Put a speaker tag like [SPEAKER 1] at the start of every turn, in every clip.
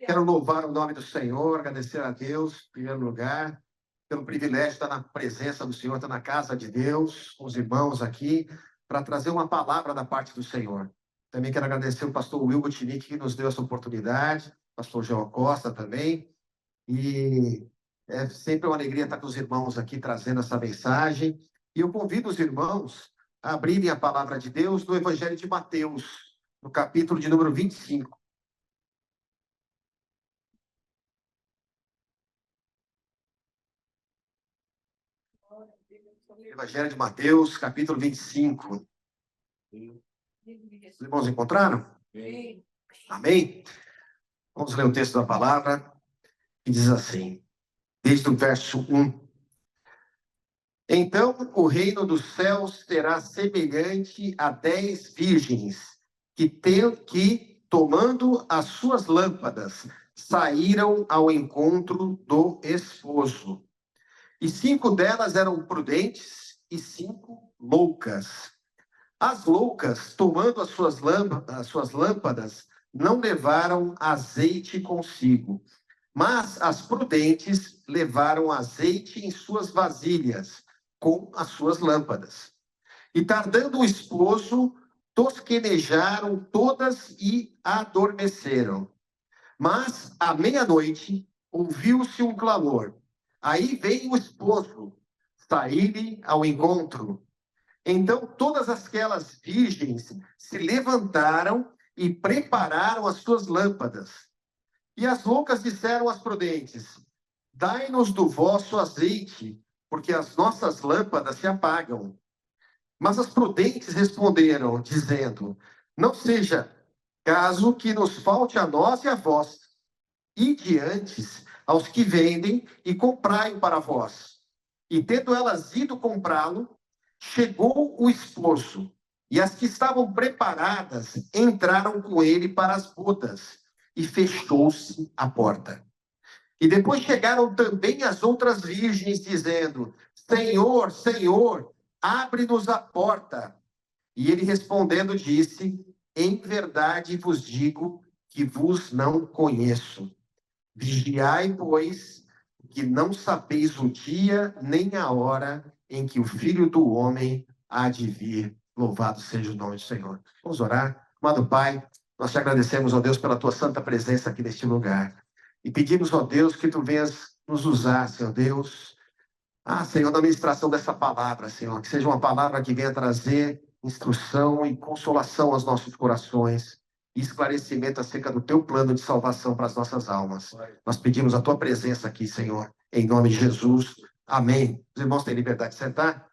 [SPEAKER 1] Quero louvar o nome do Senhor, agradecer a Deus, em primeiro lugar, pelo privilégio de estar na presença do Senhor, estar na casa de Deus, com os irmãos aqui, para trazer uma palavra da parte do Senhor. Também quero agradecer o pastor Will Butinic, que nos deu essa oportunidade, pastor João Costa também, e é sempre uma alegria estar com os irmãos aqui, trazendo essa mensagem. E eu convido os irmãos a abrirem a palavra de Deus no Evangelho de Mateus, no capítulo de número 25. Evangelho de Mateus, capítulo 25. Os irmãos encontraram? Sim. Amém? Vamos ler o texto da palavra, que diz assim, desde o verso 1. Então, o reino dos céus será semelhante a 10 virgens, que, tomando as suas lâmpadas, saíram ao encontro do esposo. E 5 delas eram prudentes e 5 loucas. As loucas, tomando as suas lâmpadas, não levaram azeite consigo, mas as prudentes levaram azeite em suas vasilhas, com as suas lâmpadas. E tardando o esposo, tosquenejaram todas e adormeceram. Mas, à meia-noite, ouviu-se um clamor. Aí veio o esposo, sair-lhe ao encontro. Então, todas aquelas virgens se levantaram e prepararam as suas lâmpadas. E as loucas disseram às prudentes, dai-nos do vosso azeite, porque as nossas lâmpadas se apagam. Mas as prudentes responderam, dizendo, não seja caso que nos falte a nós e a vós. Ide antes aos que vendem e comprai-o para vós. E tendo elas ido comprá-lo, chegou o esposo, e as que estavam preparadas entraram com ele para as bodas, e fechou-se a porta. E depois chegaram também as outras virgens, dizendo, Senhor, Senhor, abre-nos a porta. E ele respondendo disse, em verdade vos digo que vos não conheço. Vigiai, pois, que não sabeis o dia nem a hora em que o Filho do Homem há de vir. Louvado seja o nome do Senhor. Vamos orar. Amado Pai, nós te agradecemos, ó Deus, pela tua santa presença aqui neste lugar. E pedimos, ó Deus, que tu venhas nos usar, Senhor Deus. Senhor, na ministração dessa palavra, Senhor, que seja uma palavra que venha trazer instrução e consolação aos nossos corações e esclarecimento acerca do teu plano de salvação para as nossas almas. Nós pedimos a tua presença aqui, Senhor, em nome de Jesus. Amém. Os irmãos têm liberdade de sentar?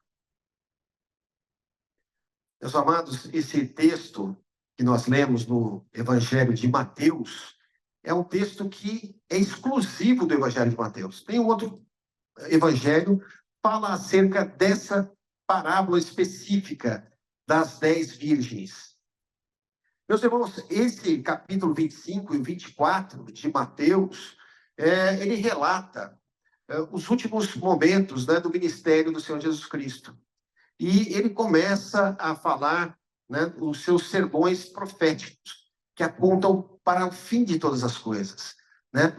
[SPEAKER 1] Meus amados, esse texto que nós lemos no Evangelho de Mateus é um texto que é exclusivo do Evangelho de Mateus. Tem um outro Evangelho que fala acerca dessa parábola específica das 10 virgens. Meus irmãos, esse capítulo 25 e 24 de Mateus, ele relata os últimos momentos, né, do ministério do Senhor Jesus Cristo. E ele começa a falar, né, os seus sermões proféticos, que apontam para o fim de todas as coisas, né,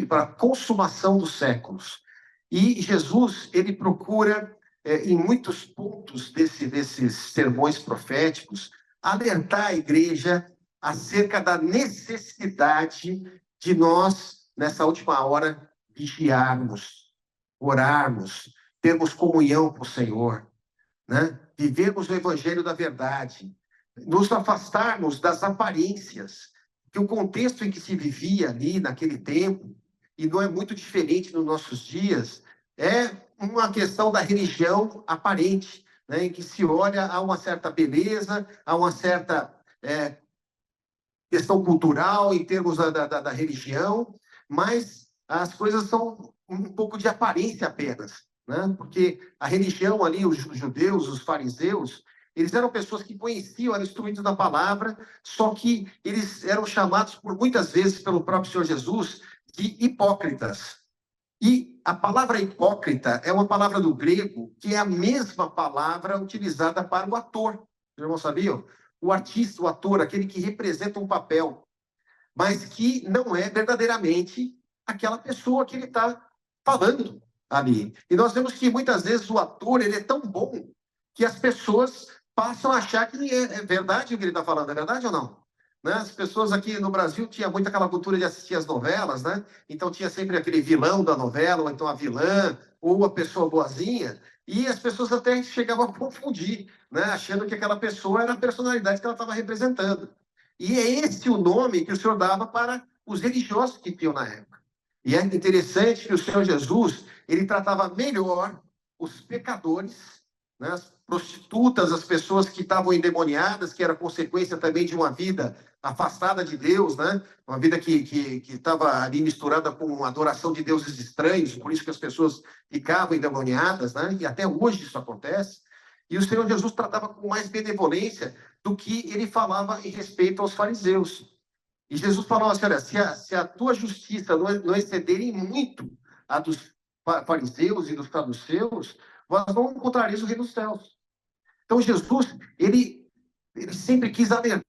[SPEAKER 1] para a consumação dos séculos. E Jesus, ele procura, em muitos pontos desses sermões proféticos, alertar a igreja acerca da necessidade de nós, nessa última hora, vigiarmos, orarmos, termos comunhão com o Senhor, né? Vivermos o evangelho da verdade, nos afastarmos das aparências, que o contexto em que se vivia ali naquele tempo, e não é muito diferente nos nossos dias, é uma questão da religião aparente, né, em que se olha a uma certa beleza, a uma certa questão cultural em termos da religião, mas as coisas são um pouco de aparência apenas, né? Porque a religião ali, os judeus, os fariseus, eles eram pessoas que conheciam, eram instruídos da palavra, só que eles eram chamados por muitas vezes pelo próprio Senhor Jesus de hipócritas. E a palavra hipócrita é uma palavra do grego que é a mesma palavra utilizada para o ator. Os irmãos sabiam? O artista, o ator, aquele que representa um papel. mas que não é verdadeiramente aquela pessoa que ele está falando ali. E nós vemos que muitas vezes o ator ele é tão bom que as pessoas passam a achar que é verdade o que ele está falando. É verdade ou não? Né? As pessoas aqui no Brasil tinha muito aquela cultura de assistir as novelas, né? Então tinha sempre aquele vilão da novela, ou então a vilã, ou a pessoa boazinha, e as pessoas até chegavam a confundir, né? Achando que aquela pessoa era a personalidade que ela estava representando. E é esse o nome que o Senhor dava para os religiosos que tinham na época. E é interessante que o Senhor Jesus, ele tratava melhor os pecadores, né? As prostitutas, as pessoas que estavam endemoniadas, que era consequência também de uma vida afastada de Deus, né? Uma vida que estava ali misturada com adoração de deuses estranhos, por isso que as pessoas ficavam endemoniadas, né? E até hoje isso acontece. E o Senhor Jesus tratava com mais benevolência do que ele falava em respeito aos fariseus. E Jesus falou assim, olha, se a tua justiça não excederem muito a dos fariseus e dos saduceus, vós não encontrareis o reino dos céus. Então, Jesus, ele sempre quis alertar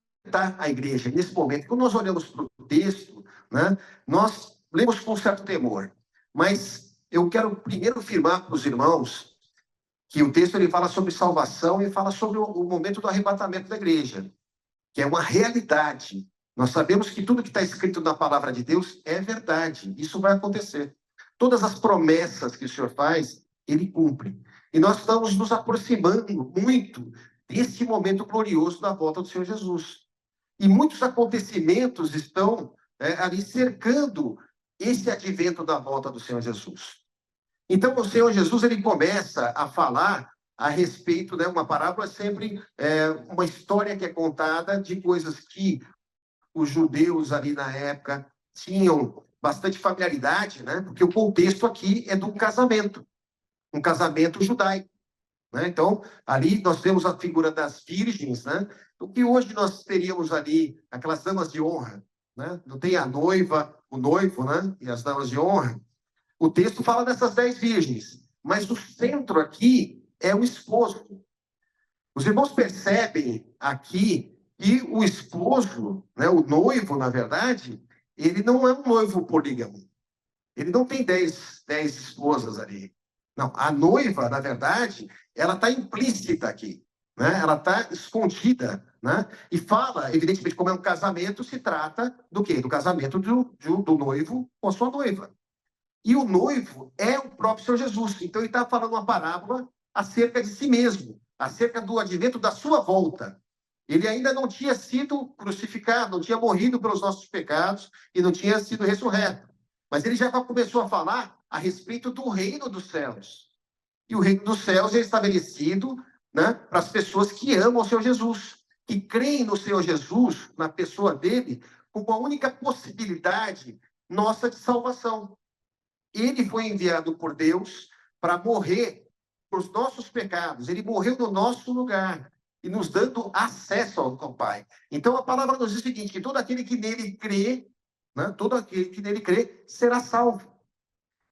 [SPEAKER 1] a igreja nesse momento. Quando nós olhamos para o texto, né, nós lemos com certo temor. Mas eu quero primeiro afirmar para os irmãos que o texto ele fala sobre salvação e fala sobre o momento do arrebatamento da igreja, que é uma realidade. Nós sabemos que tudo que está escrito na palavra de Deus é verdade. Isso vai acontecer. Todas as promessas que o Senhor faz, ele cumpre. E nós estamos nos aproximando muito desse momento glorioso da volta do Senhor Jesus. E muitos acontecimentos estão ali cercando esse advento da volta do Senhor Jesus. Então, o Senhor Jesus ele começa a falar a respeito, né? Uma parábola é sempre uma história que é contada de coisas que os judeus ali na época tinham bastante familiaridade, né? Porque o contexto aqui é de um casamento judaico, né? Então, ali nós temos a figura das virgens, né? O que hoje nós teríamos ali aquelas damas de honra, né? Não tem a noiva, o noivo, né? E as damas de honra. O texto fala dessas 10 virgens, mas o centro aqui é o esposo. Os irmãos percebem aqui que o esposo, né, o noivo, na verdade, ele não é um noivo polígamo. Ele não tem 10 esposas ali. Não, a noiva, na verdade, ela está implícita aqui. Né? Ela está escondida. Né? E fala, evidentemente, como é um casamento, se trata do quê? Do casamento do noivo com a sua noiva. E o noivo é o próprio Senhor Jesus. Então, ele está falando uma parábola acerca de si mesmo, acerca do advento da sua volta. Ele ainda não tinha sido crucificado, não tinha morrido pelos nossos pecados e não tinha sido ressurreto. Mas ele já começou a falar a respeito do reino dos céus. E o reino dos céus é estabelecido, né, para as pessoas que amam o Senhor Jesus, que creem no Senhor Jesus, na pessoa dele, como a única possibilidade nossa de salvação. Ele foi enviado por Deus para morrer por os nossos pecados. Ele morreu no nosso lugar e nos dando acesso ao Pai. Então a palavra nos diz o seguinte, que todo aquele que nele crê, né, todo aquele que nele crê será salvo.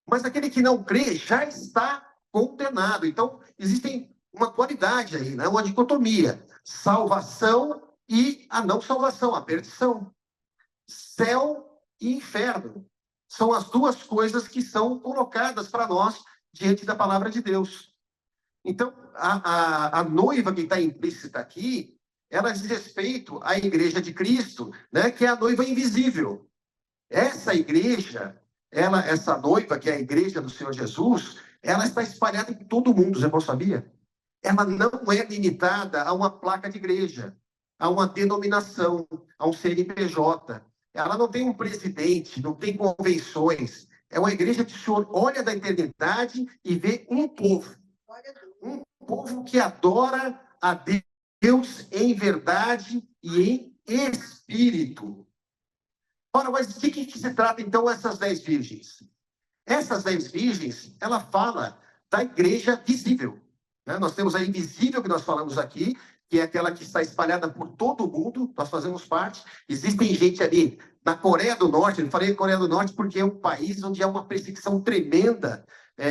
[SPEAKER 1] Mas aquele que não crê já está condenado. Então existem uma dualidade aí, né, uma dicotomia. Salvação e a não salvação, a perdição. Céu e inferno. São as duas coisas que são colocadas para nós diante da palavra de Deus. Então, a noiva que está implícita aqui, ela diz respeito à igreja de Cristo, né, que é a noiva invisível. Essa igreja, essa noiva, que é a igreja do Senhor Jesus, ela está espalhada em todo o mundo, você não sabia? Ela não é limitada a uma placa de igreja, a uma denominação, a um CNPJ. Ela não tem um presidente, não tem convenções. É uma igreja que o Senhor olha da eternidade e vê um povo. Um povo que adora a Deus em verdade e em espírito. Ora, mas de que se trata, então, essas 10 virgens? Essas 10 virgens, ela fala da igreja visível. Né? Nós temos a invisível que nós falamos aqui, que é aquela que está espalhada por todo o mundo, nós fazemos parte. Existem gente ali na Coreia do Norte, eu falei Coreia do Norte porque é um país onde há uma perseguição tremenda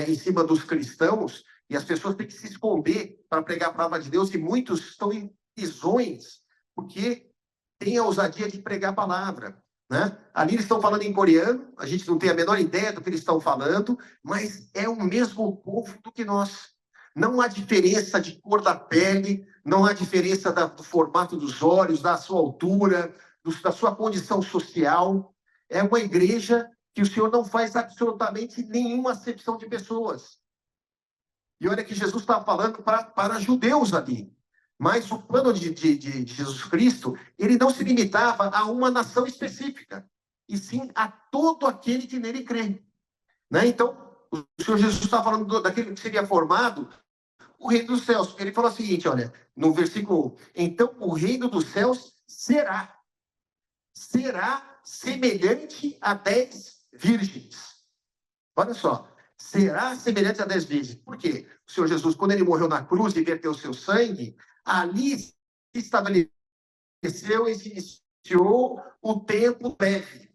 [SPEAKER 1] em cima dos cristãos, e as pessoas têm que se esconder para pregar a palavra de Deus, e muitos estão em prisões, porque têm a ousadia de pregar a palavra. né? Ali eles estão falando em coreano, a gente não tem a menor ideia do que eles estão falando, mas é o mesmo povo do que nós. Não há diferença de cor da pele, não há diferença do formato dos olhos, da sua altura, da sua condição social. É uma igreja que o Senhor não faz absolutamente nenhuma acepção de pessoas. E olha que Jesus estava falando para judeus ali. Mas o plano de Jesus Cristo, ele não se limitava a uma nação específica, e sim a todo aquele que nele crê. Né? Então, o Senhor Jesus está falando daquele que seria formado o reino dos céus. Ele falou o seguinte, olha, no versículo 1, então o reino dos céus será semelhante a 10 virgens. Olha só, será semelhante a 10 virgens. Por quê? O Senhor Jesus, quando ele morreu na cruz e verteu o seu sangue, ali se estabeleceu e se iniciou o tempo breve.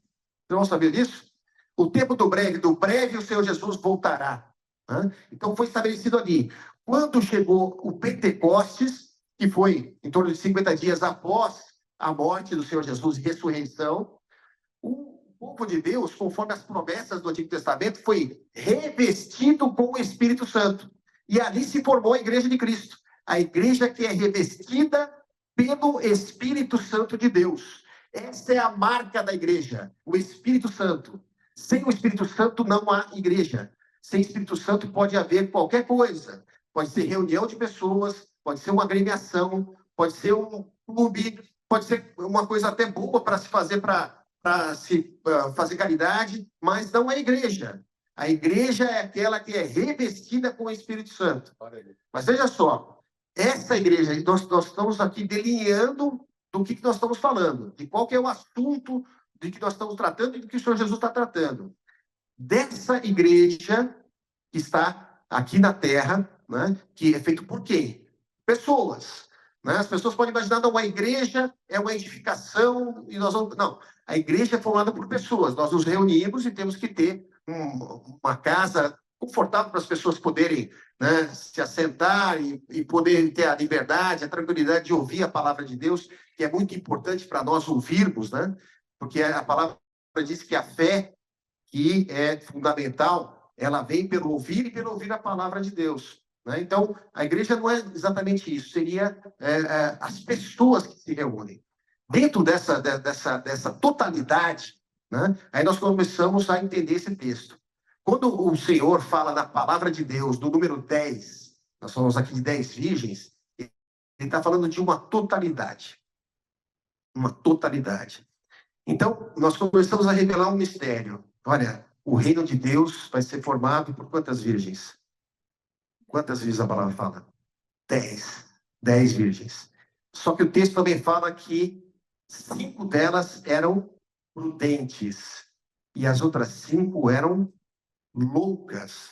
[SPEAKER 1] Vocês vão saber disso? O tempo do breve o Senhor Jesus voltará. Né? Então foi estabelecido ali. Quando chegou o Pentecostes, que foi em torno de 50 dias após a morte do Senhor Jesus e ressurreição, o povo de Deus, conforme as promessas do Antigo Testamento, foi revestido com o Espírito Santo. E ali se formou a Igreja de Cristo. A igreja que é revestida pelo Espírito Santo de Deus. Essa é a marca da igreja, o Espírito Santo. Sem o Espírito Santo não há igreja. Sem Espírito Santo pode haver qualquer coisa. Pode ser reunião de pessoas, pode ser uma agremiação, pode ser um clube, pode ser uma coisa até boa para se fazer fazer caridade, mas não é igreja. A igreja é aquela que é revestida com o Espírito Santo. Mas veja só, essa igreja, nós estamos aqui delineando do que nós estamos falando, de qual que é o assunto de que nós estamos tratando e do que o Senhor Jesus está tratando. Dessa igreja que está aqui na Terra, né, que é feito por quem? Pessoas. Né? As pessoas podem imaginar, não, a igreja é uma edificação e nós vamos... Não, a igreja é formada por pessoas. Nós nos reunimos e temos que ter uma casa confortável para as pessoas poderem, né, se assentar e poderem ter a liberdade, a tranquilidade de ouvir a palavra de Deus, que é muito importante para nós ouvirmos, né? Porque a palavra diz que a fé, que é fundamental, ela vem pelo ouvir e pelo ouvir a palavra de Deus. Né? Então, a igreja não é exatamente isso, seria as pessoas que se reúnem. Dentro dessa totalidade, né? Aí nós começamos a entender esse texto. Quando o Senhor fala da palavra de Deus, do número 10, nós falamos aqui de 10 virgens, ele está falando de uma totalidade. Uma totalidade. Então, nós começamos a revelar um mistério. Olha, o reino de Deus vai ser formado por quantas virgens? Quantas virgens a palavra fala? 10. 10 virgens. Só que o texto também fala que 5 delas eram prudentes e as outras 5 eram loucas.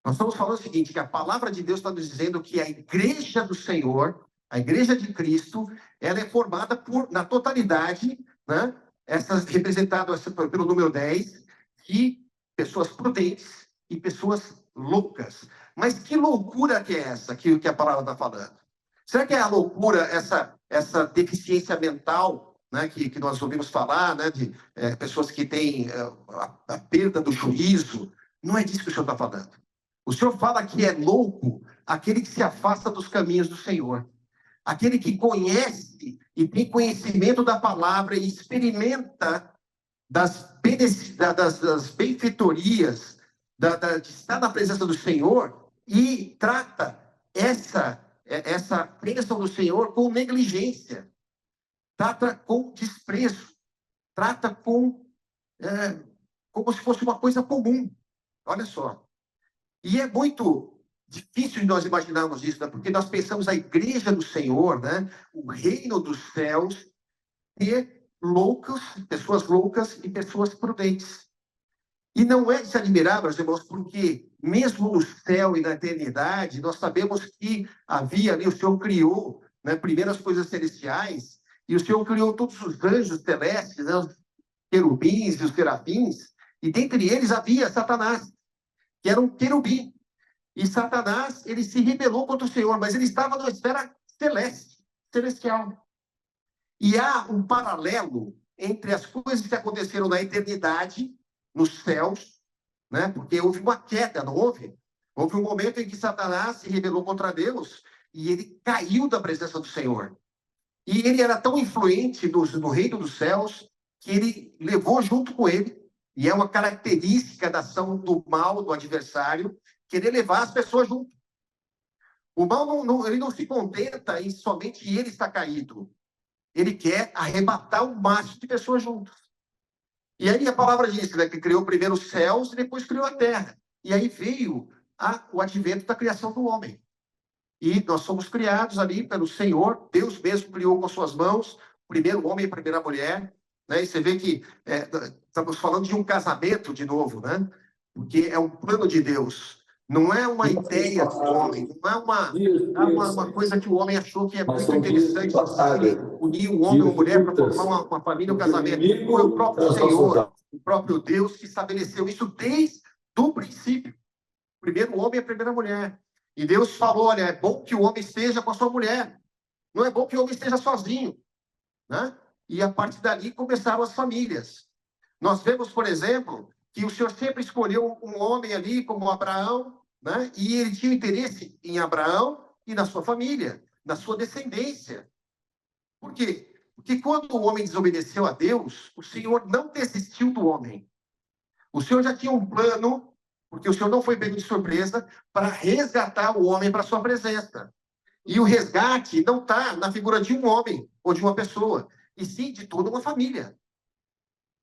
[SPEAKER 1] Nós estamos falando o seguinte, que a palavra de Deus está nos dizendo que a igreja do Senhor, a igreja de Cristo, ela é formada na totalidade, né? Representado pelo número 10, de pessoas prudentes e pessoas loucas. Mas que loucura que é essa que a palavra está falando? Será que é a loucura, essa deficiência mental, né, que nós ouvimos falar, né, de pessoas que têm a perda do juízo? Não é disso que o Senhor está falando. O Senhor fala que é louco aquele que se afasta dos caminhos do Senhor. Aquele que conhece e tem conhecimento da palavra e experimenta das benfeitorias, de estar na presença do Senhor e trata essa bênção do Senhor com negligência, trata com desprezo, trata como se fosse uma coisa comum. Olha só. E é muito difícil de nós imaginarmos isso, né? Porque nós pensamos a igreja do Senhor, né? O reino dos céus, ter pessoas loucas e pessoas prudentes. E não é de se admirar, meus irmãos, porque mesmo no céu e na eternidade, nós sabemos que havia ali, o Senhor criou, né, primeiro as coisas celestiais, e o Senhor criou todos os anjos celestes, né, os querubins e os serafins, e dentre eles havia Satanás, que era um querubim. E Satanás, ele se rebelou contra o Senhor, mas ele estava na esfera celestial. E há um paralelo entre as coisas que aconteceram na eternidade, nos céus, né? Porque houve uma queda, não houve? Houve um momento em que Satanás se rebelou contra Deus e ele caiu da presença do Senhor. E ele era tão influente no reino dos céus que ele levou junto com ele, e é uma característica da ação do mal, do adversário, querer levar as pessoas junto. O mal ele não se contenta em somente ele estar caído. Ele quer arrebatar o máximo de pessoas juntas. E aí a palavra diz, né, que criou primeiro os céus e depois criou a terra. E aí veio o advento da criação do homem. E nós somos criados ali pelo Senhor, Deus mesmo criou com as suas mãos, o primeiro homem e a primeira mulher, né? E você vê que estamos falando de um casamento de novo, né? Porque é um plano de Deus, não é uma ideia do homem, não é uma coisa que o homem achou que é muito interessante, unir um homem e uma mulher para formar uma família, um casamento. Foi o próprio Senhor, o próprio Deus que estabeleceu isso desde o princípio. O primeiro homem e a primeira mulher. E Deus falou, olha, é bom que o homem esteja com a sua mulher. Não é bom que o homem esteja sozinho. Né? E a partir dali começaram as famílias. Nós vemos, por exemplo, que o Senhor sempre escolheu um homem ali como Abraão, né? E ele tinha interesse em Abraão e na sua família, na sua descendência. Por quê? Porque quando o homem desobedeceu a Deus, o Senhor não desistiu do homem. O Senhor já tinha um plano, porque o Senhor não foi pego de surpresa, para resgatar o homem para a sua presença. E o resgate não está na figura de um homem ou de uma pessoa, e sim de toda uma família.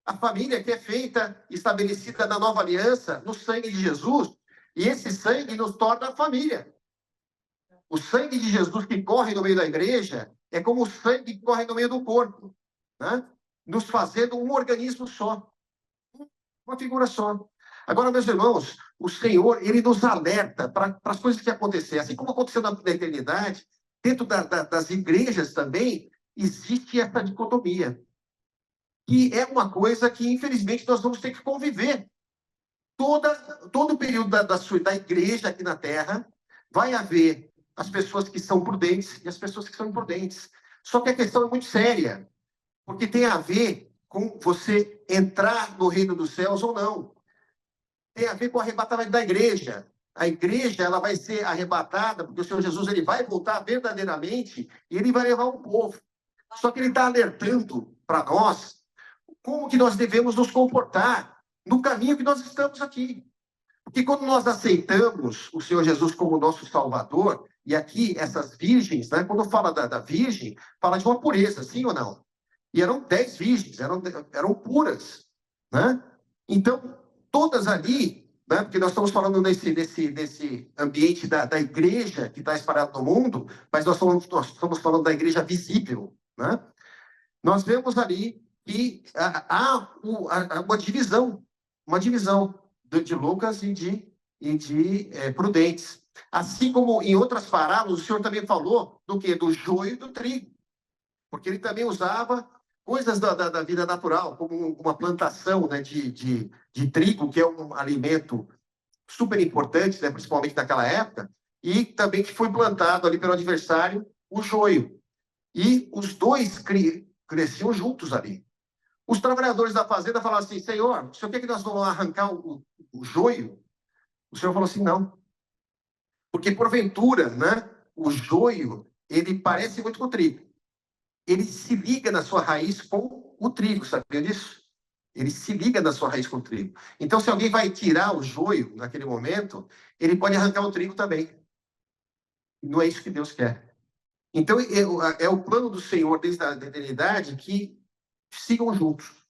[SPEAKER 1] A família que é feita, estabelecida na nova aliança, no sangue de Jesus, e esse sangue nos torna família. O sangue de Jesus que corre no meio da igreja é como o sangue que corre no meio do corpo, né? Nos fazendo um organismo só, uma figura só. Agora, meus irmãos, o Senhor, ele nos alerta para as coisas que acontecem. Assim como aconteceu na eternidade, dentro das igrejas também, existe essa dicotomia. Que é uma coisa que, infelizmente, nós vamos ter que conviver. Todo o período da igreja aqui na Terra, vai haver as pessoas que são prudentes e as pessoas que são imprudentes. Só que a questão é muito séria, porque tem a ver com você entrar no reino dos céus ou não. Tem a ver com o arrebatamento da igreja. A igreja ela vai ser arrebatada, porque o Senhor Jesus ele vai voltar verdadeiramente e ele vai levar o povo. Só que ele está alertando para nós como que nós devemos nos comportar no caminho que nós estamos aqui. Porque quando nós aceitamos o Senhor Jesus como nosso Salvador, e aqui essas virgens, né, quando fala da virgem, fala de uma pureza, sim ou não? E eram 10 virgens, eram puras. Né? Então, todas ali, né, porque nós estamos falando nesse ambiente da igreja que está espalhado no mundo, mas nós estamos falando da igreja visível. Né? Nós vemos ali que há uma divisão de Lucas e de Prudentes. Assim como em outras parábolas, o Senhor também falou do quê? Do joio e do trigo. Porque ele também usava coisas da vida natural, como uma plantação, né, de trigo, que é um alimento super importante, né, principalmente naquela época, e também que foi plantado ali pelo adversário o joio. E os dois cresciam juntos ali. Os trabalhadores da fazenda falaram assim, Senhor, o senhor quer que nós vamos arrancar o joio? O Senhor falou assim, não. Porque, porventura, né, o joio, ele parece muito com o trigo. Ele se liga na sua raiz com o trigo, sabia disso? Ele se liga na sua raiz com o trigo. Então, se alguém vai tirar o joio naquele momento, ele pode arrancar o trigo também. Não é isso que Deus quer. Então, é o plano do Senhor desde a eternidade que sigam juntos.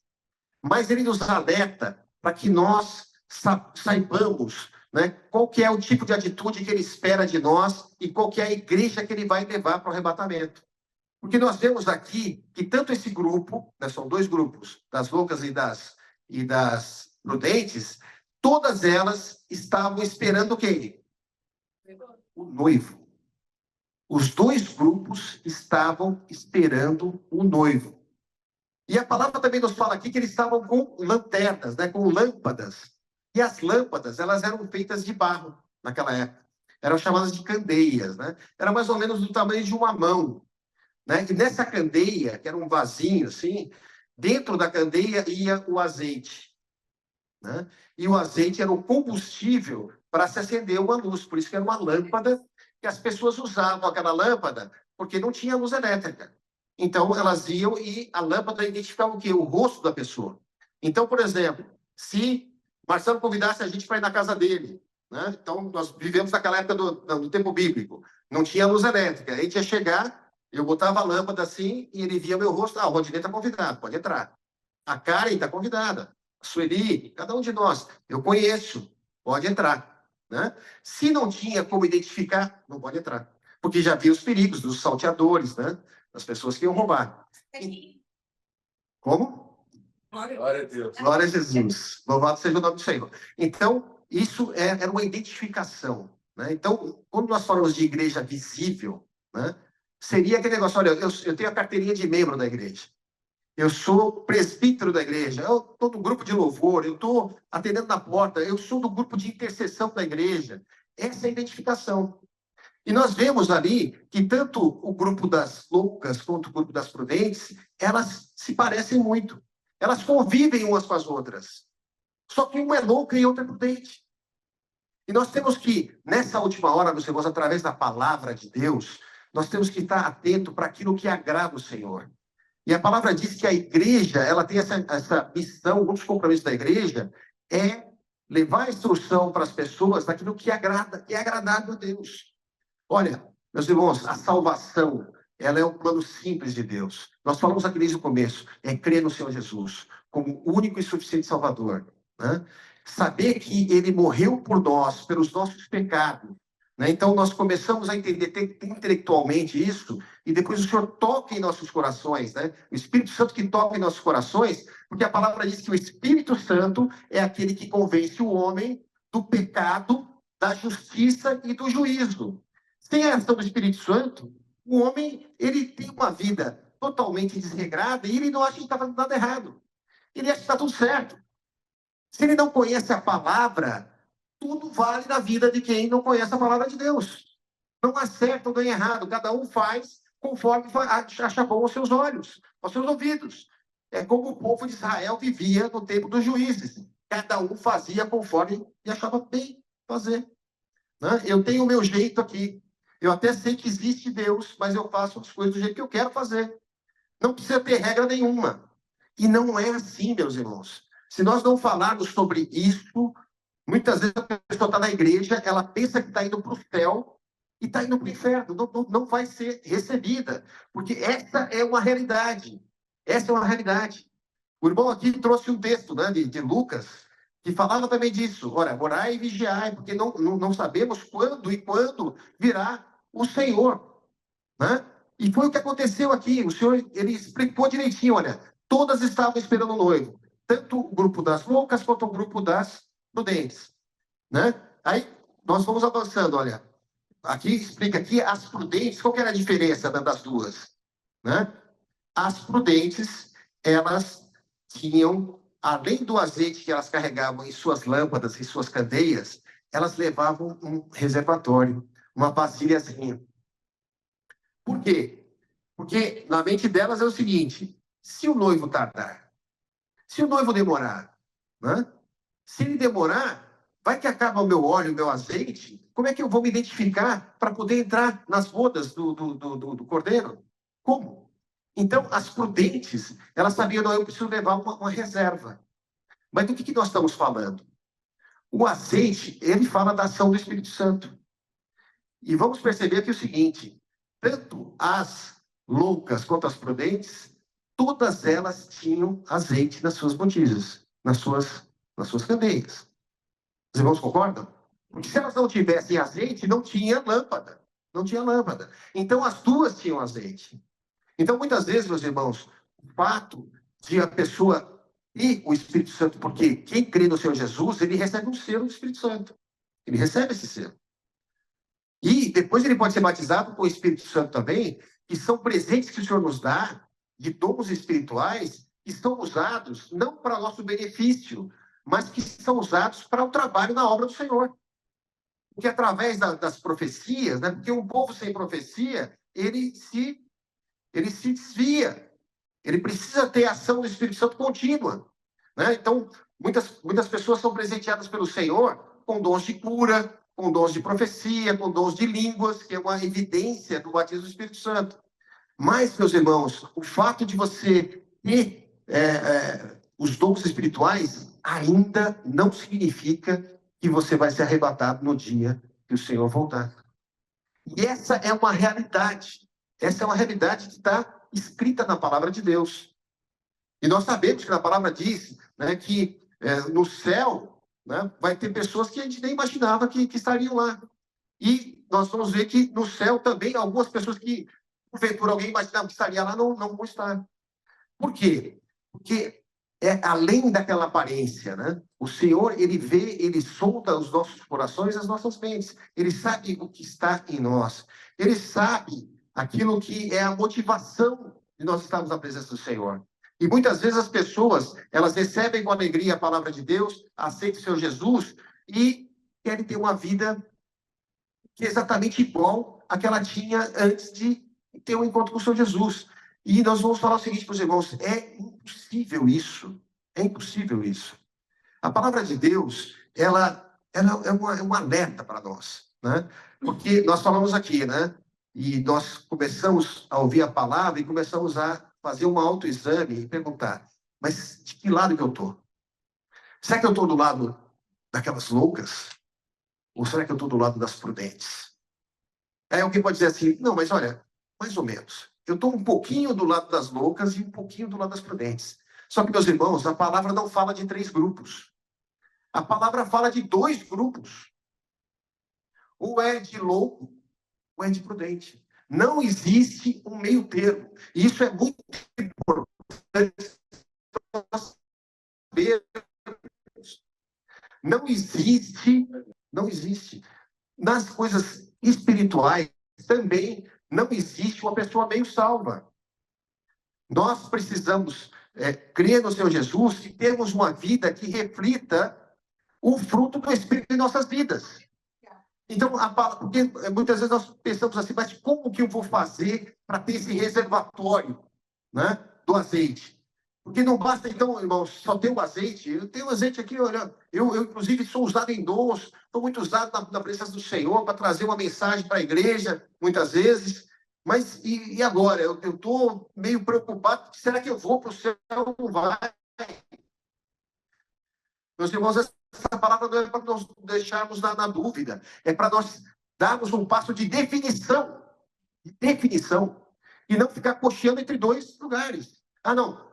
[SPEAKER 1] Mas ele nos alerta para que nós saibamos, né, qual que é o tipo de atitude que ele espera de nós e qual que é a igreja que ele vai levar para o arrebatamento. Porque nós vemos aqui que tanto esse grupo, né, são dois grupos, das loucas e das prudentes, todas elas estavam esperando quem? O noivo. Os dois grupos estavam esperando o noivo. E a palavra também nos fala aqui que eles estavam com lanternas, né, com lâmpadas. E as lâmpadas, elas eram feitas de barro naquela época. Eram chamadas de candeias, né? Era mais ou menos do tamanho de uma mão. Né? E nessa candeia, que era um vasinho assim, dentro da candeia ia o azeite, né? E o azeite era o combustível para se acender uma luz. Por isso que era uma lâmpada que as pessoas usavam aquela lâmpada porque não tinha luz elétrica. Então, elas iam e a lâmpada identificava o quê? O rosto da pessoa. Então, por exemplo, se Marcelo convidasse a gente para ir na casa dele, né? Então, nós vivemos naquela época do tempo bíblico. Não tinha luz elétrica. A gente ia chegar, eu botava a lâmpada assim e ele via meu rosto. Ah, o Rodinei está convidado, pode entrar. A Karen está convidada. A Sueli, cada um de nós. Eu conheço, pode entrar. Né? Se não tinha como identificar, não pode entrar. Porque já havia os perigos dos salteadores, né? Das pessoas que iam roubar. Como?
[SPEAKER 2] Glória a Deus.
[SPEAKER 1] Glória a Jesus. Louvado seja o nome do Senhor. Então, isso era uma identificação. Né? Então, quando nós falamos de igreja visível, né? Seria aquele negócio, olha, eu tenho a carteirinha de membro da igreja. Eu sou presbítero da igreja, eu estou no grupo de louvor, eu estou atendendo na porta, eu sou do grupo de intercessão da igreja. Essa é a identificação. E nós vemos ali que tanto o grupo das loucas quanto o grupo das prudentes, elas se parecem muito. Elas convivem umas com as outras. Só que uma é louca e outra é prudente. E nós temos que, nessa última hora, meus irmãos, através da palavra de Deus, nós temos que estar atento para aquilo que agrada o Senhor. E a palavra diz que a igreja, ela tem essa missão, um dos compromissos da igreja é levar a instrução para as pessoas daquilo que agrada, que é agradável a Deus. Olha, meus irmãos, a salvação, ela é um plano simples de Deus. Nós falamos aqui desde o começo, é crer no Senhor Jesus como o único e suficiente Salvador, né? Saber que Ele morreu por nós, pelos nossos pecados, né? Então, nós começamos a entender intelectualmente isso, e depois o Senhor toca em nossos corações, né? O Espírito Santo que toca em nossos corações, porque a palavra diz que o Espírito Santo é aquele que convence o homem do pecado, da justiça e do juízo. Sem a ação do Espírito Santo, o homem ele tem uma vida totalmente desregrada e ele não acha que está fazendo nada errado. Ele acha que está tudo certo. Se ele não conhece a palavra, tudo vale na vida de quem não conhece a palavra de Deus. Não há certo ou nem errado. Cada um faz conforme acha bom aos seus olhos, aos seus ouvidos. É como o povo de Israel vivia no tempo dos juízes. Cada um fazia conforme achava bem fazer. Né? Eu tenho o meu jeito aqui. Eu até sei que existe Deus, mas eu faço as coisas do jeito que eu quero fazer. Não precisa ter regra nenhuma. E não é assim, meus irmãos. Se nós não falarmos sobre isso, muitas vezes a pessoa está na igreja, ela pensa que está indo para o céu e está indo para o inferno. Não vai ser recebida. Porque essa é uma realidade. Essa é uma realidade. O irmão aqui trouxe um texto, né, de Lucas, que falava também disso. Ora, orai e vigiai, porque não sabemos quando virá o Senhor. Né? E foi o que aconteceu aqui. O Senhor ele explicou direitinho. Olha, todas estavam esperando o noivo. Tanto o grupo das loucas quanto o grupo das prudentes. Né? Aí nós vamos avançando. Olha, aqui explica aqui as prudentes. Qual que era a diferença das duas? Né? As prudentes, elas tinham, além do azeite que elas carregavam em suas lâmpadas, em suas candeias, elas levavam um reservatório, uma vasilhazinha. Por quê? Porque na mente delas é o seguinte: se o noivo tardar, se o noivo demorar, né? Se ele demorar, vai que acaba o meu óleo, o meu azeite, como é que eu vou me identificar para poder entrar nas bodas do cordeiro? Como? Então, as prudentes, elas sabiam, não, eu preciso levar uma reserva. Mas do que nós estamos falando? O azeite, ele fala da ação do Espírito Santo. E vamos perceber aqui o seguinte: tanto as loucas quanto as prudentes, todas elas tinham azeite nas suas botijas, nas suas candeias. Os irmãos concordam? Porque se elas não tivessem azeite, não tinha lâmpada. Não tinha lâmpada. Então, as duas tinham azeite. Então, muitas vezes, meus irmãos, o fato de a pessoa ter o Espírito Santo, porque quem crê no Senhor Jesus, ele recebe um selo do Espírito Santo. Ele recebe esse selo. E depois ele pode ser batizado com o Espírito Santo também, que são presentes que o Senhor nos dá, de dons espirituais, que são usados não para nosso benefício, mas que são usados para o trabalho na obra do Senhor. Porque através das profecias, né? Porque um povo sem profecia, ele se desvia. Ele precisa ter ação do Espírito Santo contínua, né? Então, muitas pessoas são presenteadas pelo Senhor com dons de cura, com dons de profecia, com dons de línguas, que é uma evidência do batismo do Espírito Santo. Mas, meus irmãos, o fato de você ter os dons espirituais ainda não significa que você vai ser arrebatado no dia que o Senhor voltar. E essa é uma realidade. Essa é uma realidade que está escrita na palavra de Deus. E nós sabemos que na palavra diz, né, que no céu, né, vai ter pessoas que a gente nem imaginava que estariam lá. E nós vamos ver que no céu também algumas pessoas que, porventura, alguém imaginava que estaria lá, não vão estar. Por quê? Porque é além daquela aparência, né? O Senhor, ele vê, ele sonda os nossos corações, as nossas mentes. Ele sabe o que está em nós. Ele sabe aquilo que é a motivação de nós estarmos na presença do Senhor. E muitas vezes as pessoas, elas recebem com alegria a palavra de Deus, aceitam o Senhor Jesus e querem ter uma vida que é exatamente igual à que ela tinha antes de ter um encontro com o Senhor Jesus. E nós vamos falar o seguinte para os irmãos: é impossível isso. É impossível isso. A palavra de Deus, ela é um alerta para nós, né? Porque nós falamos aqui, né? E nós começamos a ouvir a palavra e começamos a fazer um autoexame e perguntar: mas de que lado que eu estou? Será que eu estou do lado daquelas loucas? Ou será que eu estou do lado das prudentes? Aí alguém pode dizer assim: não, mas olha, mais ou menos. Eu estou um pouquinho do lado das loucas e um pouquinho do lado das prudentes. Só que, meus irmãos, a palavra não fala de 3 grupos. A palavra fala de 2 grupos. Ou é de louco, ou é de prudente. Não existe um meio termo. E isso é muito importante nós sabermos. Não existe. Nas coisas espirituais também não existe uma pessoa meio salva. Nós precisamos crer no Senhor Jesus e termos uma vida que reflita o fruto do Espírito em nossas vidas. Então, porque muitas vezes nós pensamos assim: mas como que eu vou fazer para ter esse reservatório, né, do azeite? Porque não basta, então, irmãos, só ter o azeite. Eu tenho azeite aqui, olha, eu inclusive sou usado em dons, sou muito usado na presença do Senhor para trazer uma mensagem para a igreja, muitas vezes. Mas e agora? Eu estou meio preocupado: será que eu vou para o céu ou não vai? Meus irmãos, essa palavra não é para nós deixarmos na dúvida, é para nós darmos um passo de definição, e não ficar cocheando entre 2 lugares. Ah, não,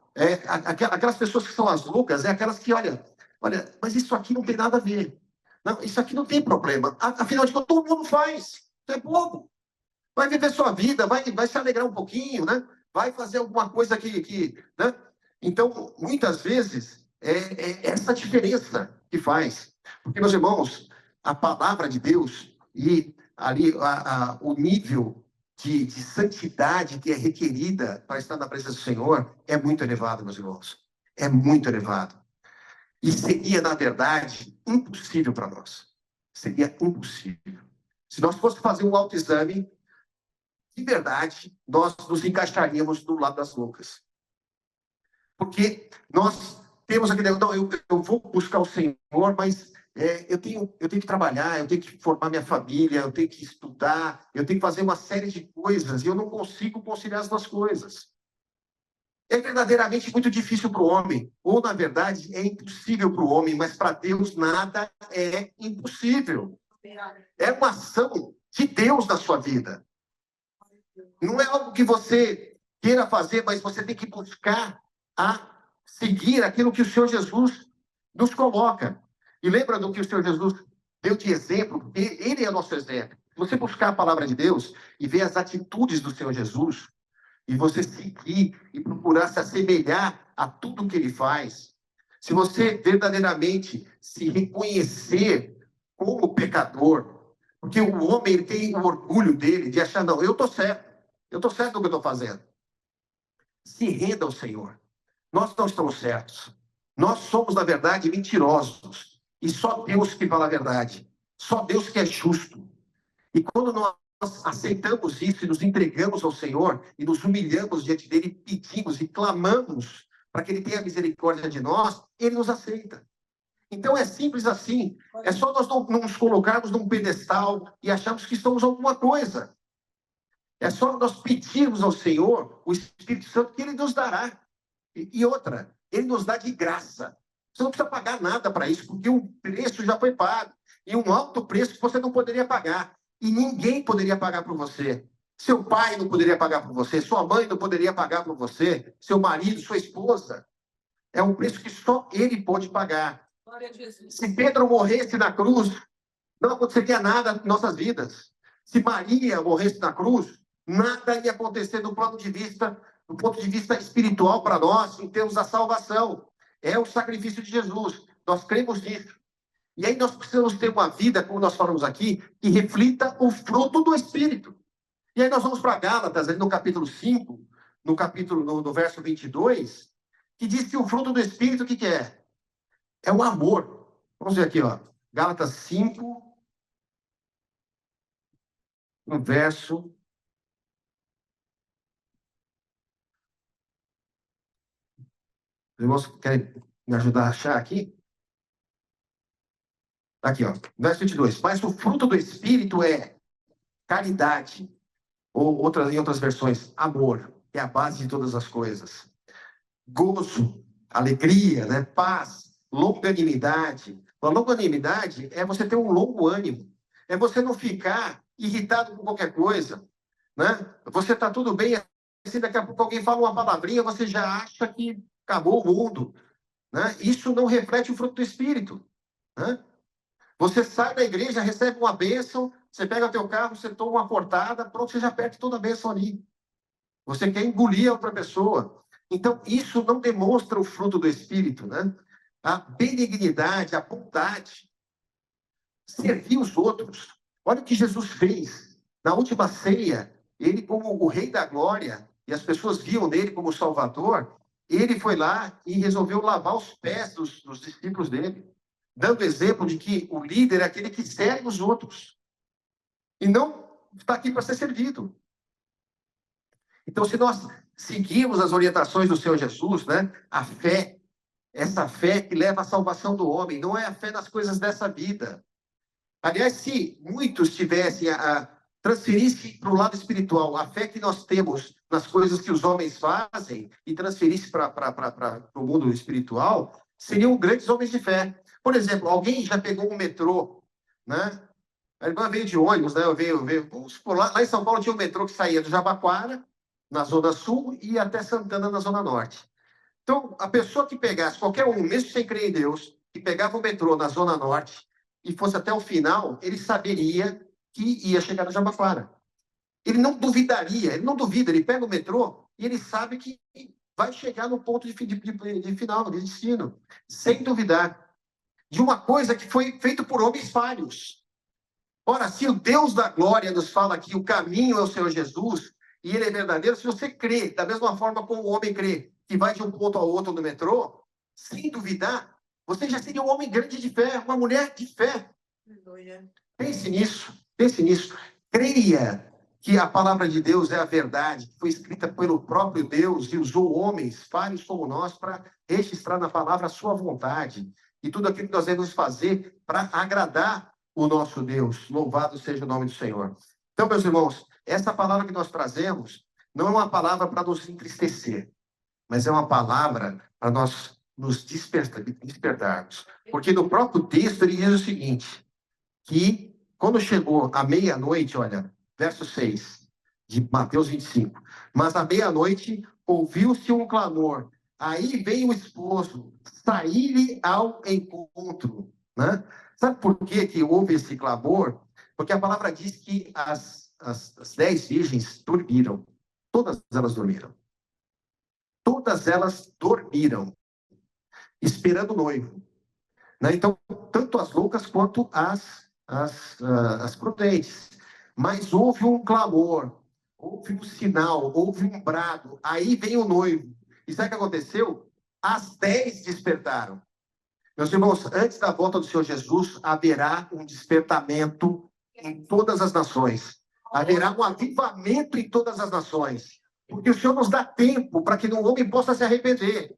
[SPEAKER 1] aquelas pessoas que são as loucas, é aquelas que, olha, mas isso aqui não tem nada a ver. Não, isso aqui não tem problema. Afinal de contas, todo mundo faz. Você é bobo. Vai viver sua vida, vai se alegrar um pouquinho, né? Vai fazer alguma coisa né? Então, muitas vezes, é essa diferença que faz. Porque, meus irmãos, a palavra de Deus e ali o nível de santidade que é requerida para estar na presença do Senhor é muito elevado, meus irmãos. É muito elevado. E seria, na verdade, impossível para nós. Seria impossível. Se nós fôssemos fazer um autoexame, de verdade, nós nos encaixaríamos do lado das loucas. Porque nós temos aquele... Não, eu vou buscar o Senhor, mas eu tenho que trabalhar, eu tenho que formar minha família, eu tenho que estudar, eu tenho que fazer uma série de coisas, e eu não consigo conciliar as 2 coisas. É verdadeiramente muito difícil para o homem, ou, na verdade, é impossível para o homem, mas para Deus nada é impossível. É uma ação de Deus na sua vida. Não é algo que você queira fazer, mas você tem que buscar a seguir aquilo que o Senhor Jesus nos coloca. E lembra do que o Senhor Jesus deu de exemplo, porque Ele é nosso exemplo. Se você buscar a palavra de Deus e ver as atitudes do Senhor Jesus, e você seguir e procurar se assemelhar a tudo que Ele faz, se você verdadeiramente se reconhecer como pecador, porque o homem ele tem o orgulho dele de achar: não, eu estou certo no que eu estou fazendo. Se renda ao Senhor. Nós não estamos certos. Nós somos, na verdade, mentirosos. E só Deus que fala a verdade. Só Deus que é justo. E quando nós aceitamos isso e nos entregamos ao Senhor e nos humilhamos diante dele, pedimos e clamamos para que ele tenha misericórdia de nós, ele nos aceita. Então é simples assim. É só nós não nos colocarmos num pedestal e acharmos que somos alguma coisa. É só nós pedirmos ao Senhor o Espírito Santo que ele nos dará. E outra, ele nos dá de graça. Você não precisa pagar nada para isso, porque o preço já foi pago. E um alto preço que você não poderia pagar. E ninguém poderia pagar por você. Seu pai não poderia pagar por você. Sua mãe não poderia pagar por você. Seu marido, sua esposa. É um preço que só ele pode pagar. Se Pedro morresse na cruz, não aconteceria nada em nossas vidas. Se Maria morresse na cruz, nada ia acontecer do ponto de vista espiritual para nós, em termos da salvação. É o sacrifício de Jesus. Nós cremos nisso. E aí nós precisamos ter uma vida, como nós falamos aqui, que reflita o fruto do Espírito. E aí nós vamos para Gálatas, ali no capítulo 5, no verso 22, que diz que o fruto do Espírito, o que é? É o amor. Vamos ver aqui, ó. Gálatas 5, no verso... Os irmãos querem me ajudar a achar aqui? Aqui, ó. Verso 22. Mas o fruto do Espírito é caridade, ou em outras versões, amor, que é a base de todas as coisas. Gozo, alegria, né? Paz, longanimidade. A longanimidade é você ter um longo ânimo. É você não ficar irritado com qualquer coisa, né? Você está tudo bem, assim, daqui a pouco alguém fala uma palavrinha, você já acha que acabou o mundo, né? Isso não reflete o fruto do Espírito, né? Você sai da igreja, recebe uma bênção, você pega o teu carro, você toma uma cortada, pronto, você já perde toda a bênção ali. Você quer engolir a outra pessoa. Então, isso não demonstra o fruto do Espírito, né? A benignidade, a bondade, servir os outros. Olha o que Jesus fez. Na última ceia, ele como o Rei da Glória, e as pessoas viam nele como Salvador, ele foi lá e resolveu lavar os pés dos discípulos dele, dando exemplo de que o líder é aquele que serve os outros. E não está aqui para ser servido. Então, se nós seguirmos as orientações do Senhor Jesus, né, a fé, essa fé que leva à salvação do homem, não é a fé nas coisas dessa vida. Aliás, se muitos tivessem transferisse para o lado espiritual a fé que nós temos nas coisas que os homens fazem e transferisse para o mundo espiritual, seriam grandes homens de fé. Por exemplo, alguém já pegou um metrô, né? A irmã veio de ônibus, né? Vamos por lá em São Paulo tinha um metrô que saía do Jabaquara, na Zona Sul, e ia até Santana, na Zona Norte. Então, a pessoa que pegasse, qualquer um, mesmo sem crer em Deus, que pegava o metrô na Zona Norte e fosse até o final, ele saberia que ia chegar no Jabaquara. Ele não duvidaria, ele não duvida, ele pega o metrô e ele sabe que vai chegar no ponto de final, de destino, sem duvidar, de uma coisa que foi feita por homens falhos. Ora, se o Deus da glória nos fala que o caminho é o Senhor Jesus, e ele é verdadeiro, se você crê, da mesma forma como o homem crê, que vai de um ponto ao outro no metrô, sem duvidar, você já seria um homem grande de fé, uma mulher de fé. Pense nisso, pense nisso. Creia que a palavra de Deus é a verdade, que foi escrita pelo próprio Deus e usou homens, falhos como nós, para registrar na palavra a sua vontade e tudo aquilo que nós devemos fazer para agradar o nosso Deus. Louvado seja o nome do Senhor. Então, meus irmãos, essa palavra que nós trazemos não é uma palavra para nos entristecer, mas é uma palavra para nós nos despertarmos. Porque no próprio texto ele diz o seguinte, que quando chegou a meia-noite, olha, verso 6 de Mateus 25, mas à meia-noite ouviu-se um clamor, aí veio o esposo, sair-lhe ao encontro, né? Sabe por que houve esse clamor? Porque a palavra diz que as 10 virgens dormiram. Todas elas dormiram. Todas elas dormiram, esperando o noivo. Né? Então, tanto as loucas quanto as prudentes. Mas houve um clamor, houve um sinal, houve um brado. Aí vem o noivo. E sabe o que aconteceu? As 10 despertaram. Meus irmãos, antes da volta do Senhor Jesus, haverá um despertamento em todas as nações. Haverá um avivamento em todas as nações, porque o Senhor nos dá tempo para que um homem possa se arrepender.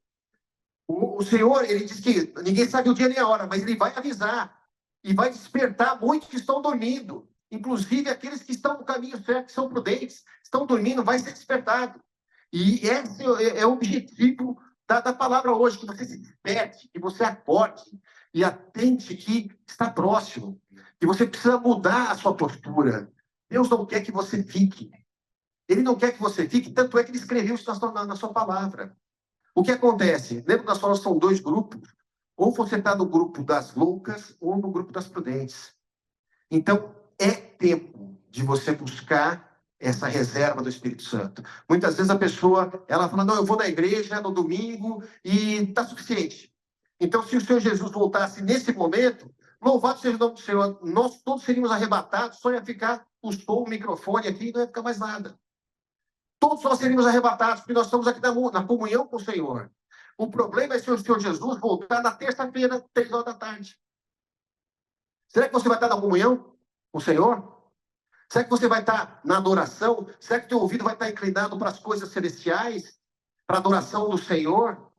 [SPEAKER 1] O Senhor, ele diz que ninguém sabe o dia nem a hora, mas ele vai avisar e vai despertar muitos que estão dormindo, inclusive aqueles que estão no caminho certo, que são prudentes, estão dormindo, vai ser despertado. E esse é o objetivo da palavra hoje, que você se desperte, que você acorde e atente que está próximo, que você precisa mudar a sua postura. Deus não quer que você fique. Ele não quer que você fique, tanto é que ele escreveu isso na sua palavra. O que acontece? Lembra que nós falamos que são dois grupos? Ou você está no grupo das loucas ou no grupo das prudentes. Então, é tempo de você buscar essa reserva do Espírito Santo. Muitas vezes a pessoa, ela fala, não, eu vou na igreja no domingo e está suficiente. Então, se o Senhor Jesus voltasse nesse momento, louvado seja o nome do Senhor, nós todos seríamos arrebatados, só ia ficar o som, o microfone aqui e não ia ficar mais nada. Todos nós seríamos arrebatados, porque nós estamos aqui na comunhão com o Senhor. O problema é se o Senhor Jesus voltar na terça-feira, 3 horas da tarde. Será que você vai estar na comunhão com o Senhor? Será que você vai estar na adoração? Será que o teu ouvido vai estar inclinado para as coisas celestiais? Para a adoração do Senhor?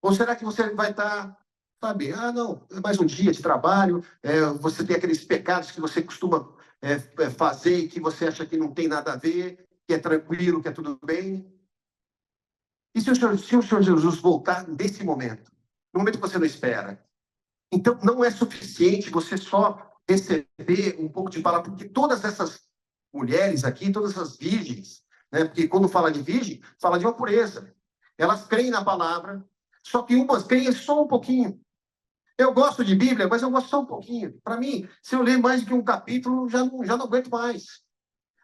[SPEAKER 1] Ou será que você vai estar, sabe, não, é mais um dia de trabalho, você tem aqueles pecados que você costuma fazer e que você acha que não tem nada a ver, que é tranquilo, que é tudo bem? E se o Senhor Jesus voltar nesse momento, no momento que você não espera? Então, não é suficiente você só receber um pouco de palavra, porque todas essas mulheres aqui, todas essas virgens, né? Porque quando fala de virgem, fala de uma pureza. Elas creem na palavra, só que umas creem só um pouquinho. Eu gosto de Bíblia, mas eu gosto só um pouquinho. Para mim, se eu ler mais do que um capítulo, já não aguento mais.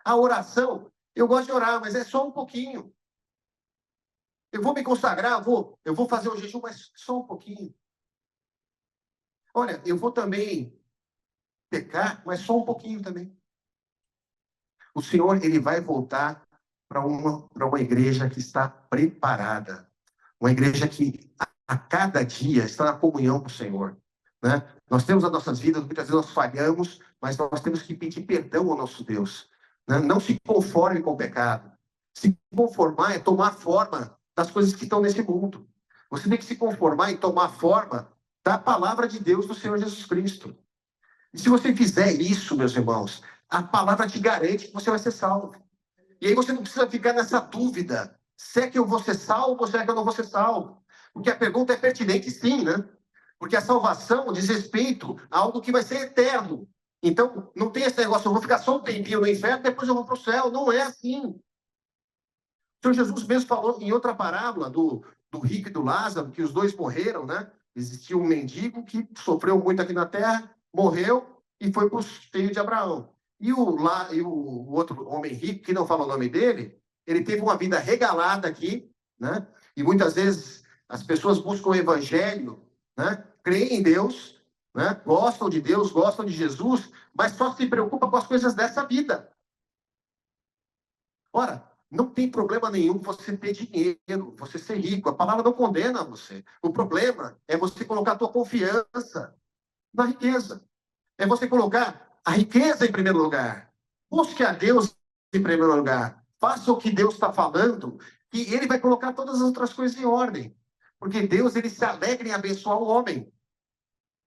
[SPEAKER 1] A oração, eu gosto de orar, mas é só um pouquinho. Eu vou me consagrar, eu vou fazer o jejum, mas só um pouquinho. Olha, eu vou também pecar, mas só um pouquinho também. O Senhor, ele vai voltar para uma igreja que está preparada. Uma igreja que a cada dia está na comunhão com o Senhor. Né? Nós temos as nossas vidas, muitas vezes nós falhamos, mas nós temos que pedir perdão ao nosso Deus. Né? Não se conforme com o pecado. Se conformar é tomar forma das coisas que estão nesse mundo. Você tem que se conformar e tomar forma da palavra de Deus, do Senhor Jesus Cristo. E se você fizer isso, meus irmãos, a palavra te garante que você vai ser salvo. E aí você não precisa ficar nessa dúvida. Se é que eu vou ser salvo ou se é que eu não vou ser salvo? Porque a pergunta é pertinente, sim, né? Porque a salvação diz respeito a algo que vai ser eterno. Então, não tem esse negócio, eu vou ficar só um tempinho no inferno, depois eu vou para o céu. Não é assim. O Senhor Jesus mesmo falou em outra parábola do rico e do Lázaro, que os dois morreram, né? Existia um mendigo que sofreu muito aqui na terra, morreu e foi para o seio de Abraão. E o outro homem rico, que não fala o nome dele, ele teve uma vida regalada aqui, né? E muitas vezes as pessoas buscam o evangelho, né? Creem em Deus, né? Gostam de Deus, gostam de Jesus, mas só se preocupam com as coisas dessa vida. Ora, não tem problema nenhum você ter dinheiro, você ser rico. A palavra não condena você. O problema é você colocar a tua confiança na riqueza. É você colocar a riqueza em primeiro lugar. Busque a Deus em primeiro lugar. Faça o que Deus está falando e Ele vai colocar todas as outras coisas em ordem. Porque Deus, Ele se alegra em abençoar o homem.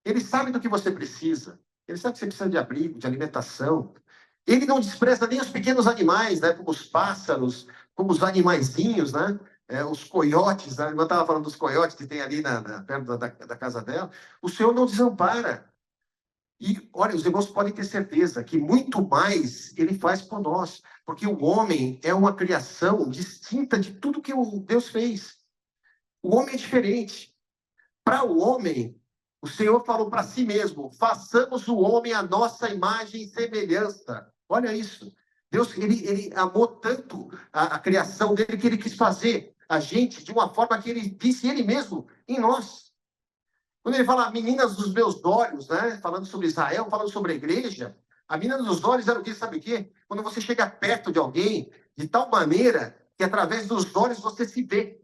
[SPEAKER 1] Ele sabe do que você precisa. Ele sabe que você precisa de abrigo, de alimentação. Ele não despreza nem os pequenos animais, né? Como os pássaros, como os animaizinhos, né? Os coiotes, né? Eu estava falando dos coiotes que tem ali perto da casa dela. O Senhor não desampara. E, olha, os irmãos podem ter certeza que muito mais Ele faz por nós, porque o homem é uma criação distinta de tudo que o Deus fez. O homem é diferente. Para o homem, o Senhor falou para si mesmo, façamos o homem a nossa imagem e semelhança. Olha isso. Deus, ele amou tanto a criação dele que ele quis fazer a gente de uma forma que ele disse ele mesmo em nós. Quando ele fala meninas dos meus olhos, né? Falando sobre Israel, falando sobre a igreja, a menina dos olhos era o que, sabe o quê? Quando você chega perto de alguém, de tal maneira que através dos olhos você se vê.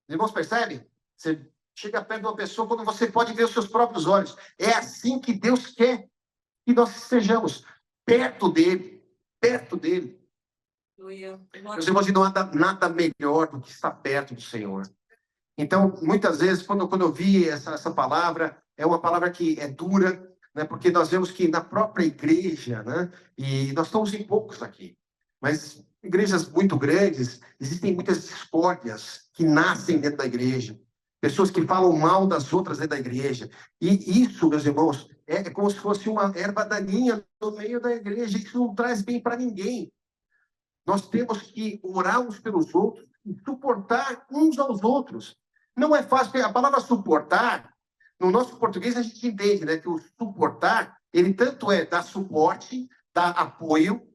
[SPEAKER 1] Os irmãos percebem? Você chega perto de uma pessoa quando você pode ver os seus próprios olhos. É assim que Deus quer que nós estejamos perto dele. perto dele. Meus irmãos, não há nada melhor do que estar perto do Senhor. Então, muitas vezes, quando eu vi essa palavra, é uma palavra que é dura, né? Porque nós vemos que na própria igreja, né? E nós estamos em poucos aqui, mas igrejas muito grandes, existem muitas discórdias que nascem dentro da igreja. Pessoas que falam mal das outras dentro da igreja. E isso, meus irmãos, é como se fosse uma erva daninha no meio da igreja. Isso não traz bem para ninguém. Nós temos que orar uns pelos outros e suportar uns aos outros. Não é fácil, porque a palavra suportar, no nosso português a gente entende, né, que o suportar, ele tanto é dar suporte, dar apoio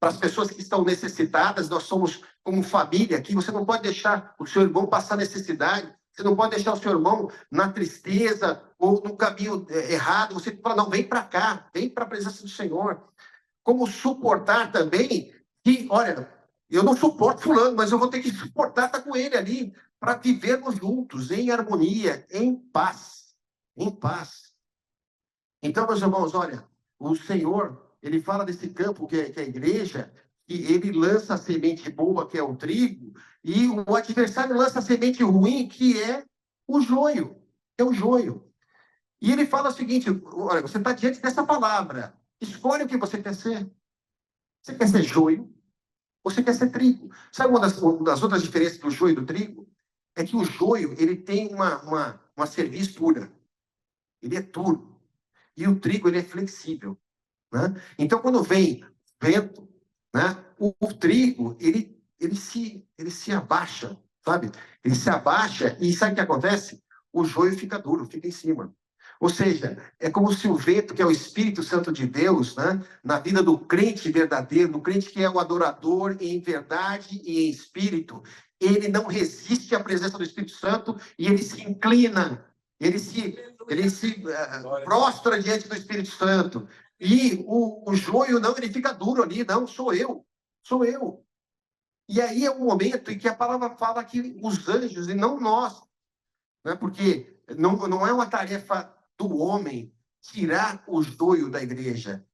[SPEAKER 1] para as pessoas que estão necessitadas. Nós somos como família aqui, você não pode deixar o seu irmão passar necessidade, você não pode deixar o seu irmão na tristeza ou no caminho errado. Você fala, não, vem para cá, vem para a presença do Senhor. Como suportar também que, olha, eu não suporto fulano, mas eu vou ter que suportar estar com ele ali para vivermos juntos, em harmonia, em paz. Em paz. Então, meus irmãos, olha, o Senhor, ele fala desse campo que é a igreja, e ele lança a semente boa, que é o trigo, e o adversário lança a semente ruim, que é o joio. É o joio. E ele fala o seguinte, olha, você está diante dessa palavra, escolhe o que você quer ser. Você quer ser joio? Ou você quer ser trigo? Sabe uma das outras diferenças do joio e do trigo? É que o joio, ele tem uma cerviz pura. Ele é duro. E o trigo, ele é flexível. Né? Então, quando vem vento, né, o trigo, ele se abaixa, sabe? Ele se abaixa e sabe o que acontece? O joio fica duro, fica em cima. Ou seja, é como se o vento, que é o Espírito Santo de Deus, né, na vida do crente verdadeiro, do crente que é o adorador em verdade e em espírito, ele não resiste à presença do Espírito Santo e ele se inclina, ele se prostra diante do Espírito Santo. E o joio, não, ele fica duro ali, não, sou eu. E aí é o momento em que a palavra fala que os anjos, e não nós, né, porque não é uma tarefa do homem tirar o joio da igreja.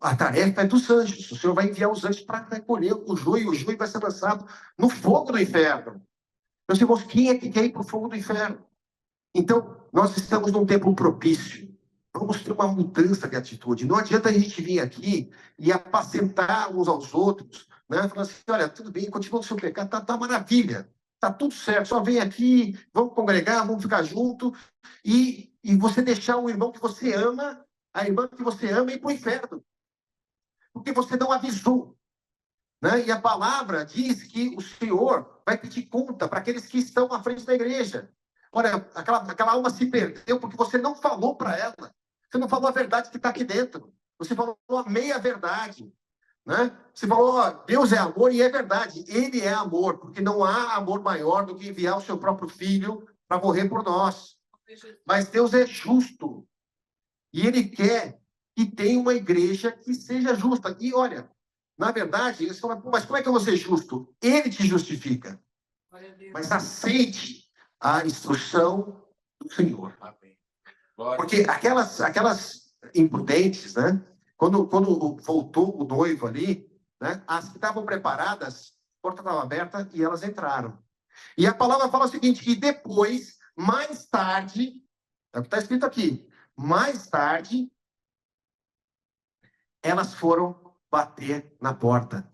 [SPEAKER 1] A tarefa é dos anjos. O Senhor vai enviar os anjos para recolher o joio vai ser lançado no fogo do inferno. Meus irmãos, quem é que quer ir para o fogo do inferno? Então, nós estamos num tempo propício. Vamos ter uma mudança de atitude. Não adianta a gente vir aqui e apacentar uns aos outros, né? Falando assim, olha, tudo bem, continua o seu pecado, tá maravilha, tá tudo certo, só vem aqui, vamos congregar, vamos ficar junto, e você deixar o irmão que você ama, a irmã que você ama ir para o inferno. Porque você não avisou. Né? E a palavra diz que o Senhor vai pedir conta para aqueles que estão à frente da igreja. Olha, aquela alma se perdeu porque você não falou para ela. Você não falou a verdade que está aqui dentro. Você falou a meia-verdade. Né? Você falou, ó, Deus é amor, e é verdade. Ele é amor, porque não há amor maior do que enviar o seu próprio filho para morrer por nós. Mas Deus é justo. E Ele quer que tenha uma igreja que seja justa. E olha, na verdade, você fala, mas como é que eu vou ser justo? Ele te justifica. Mas aceite a instrução do Senhor. Porque aquelas imprudentes, né? Quando voltou o noivo ali, né? As que estavam preparadas, a porta estava aberta e elas entraram. E a palavra fala o seguinte, que depois, mais tarde, é o que está escrito aqui, mais tarde, elas foram bater na porta.